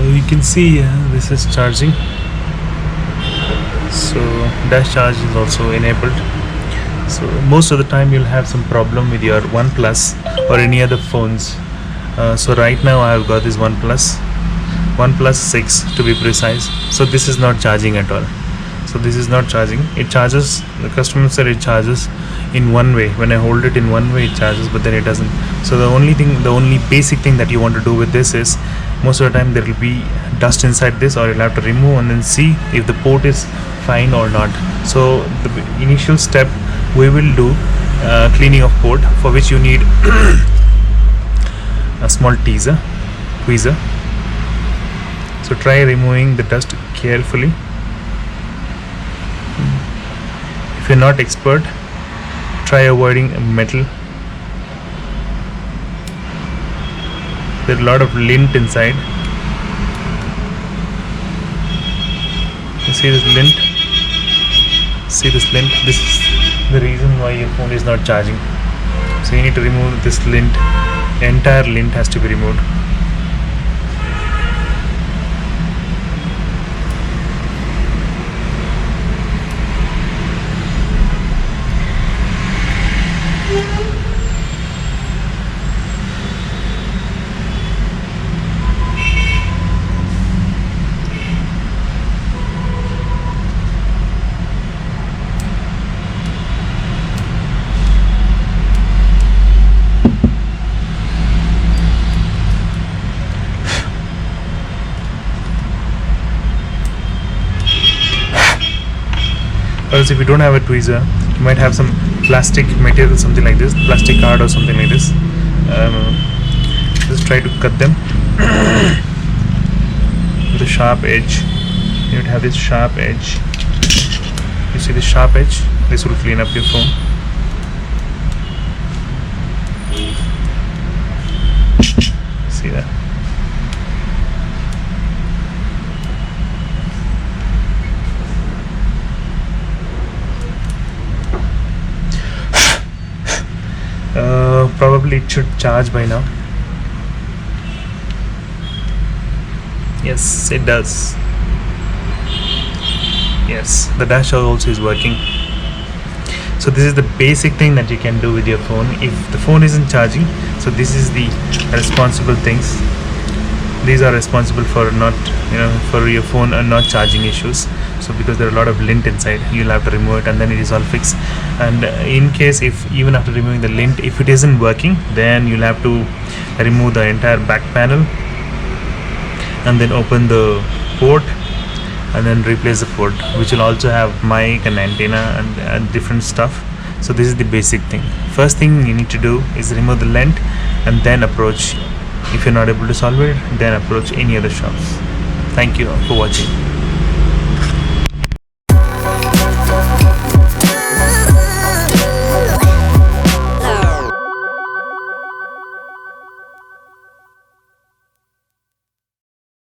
you can see this is charging, so dash charge is also enabled. So most of the time you'll have some problem with your OnePlus or any other phones. So right now I have got this OnePlus 6 to be precise. So this is not charging at all. So this is not charging. It charges, the customer said it charges in one way. When I hold it in one way it charges, but then it doesn't. So the only basic thing that you want to do with this is, most of the time there will be dust inside this, or you'll have to remove and then see if the port is fine or not. So the initial step we will do cleaning of port, for which you need a small tweezer. So try removing the dust carefully. If you're not expert, try avoiding metal. There's a lot of lint inside. You see this lint? See this lint? This is the reason why your phone is not charging. So you need to remove this lint. The entire lint has to be removed. Or else if you don't have a tweezer, you might have some plastic material, something like this, plastic card or something like this. Just try to cut them with a sharp edge. You would have this sharp edge. You see the sharp edge? This will clean up your phone. See that? Probably it should charge by now. Yes, it does. Yes, the dash also is working. So this is the basic thing that you can do with your phone if the phone isn't charging. So this is the responsible things. These are responsible for not, for your phone and not charging issues. So because there are a lot of lint inside, you'll have to remove it and then it is all fixed. And in case, if even after removing the lint, if it isn't working, then you'll have to remove the entire back panel and then open the port and then replace the port, which will also have mic and antenna and different stuff. So this is the basic thing. First thing you need to do is remove the lint and then approach. If you're not able to solve it, then approach any other shops. Thank you for watching.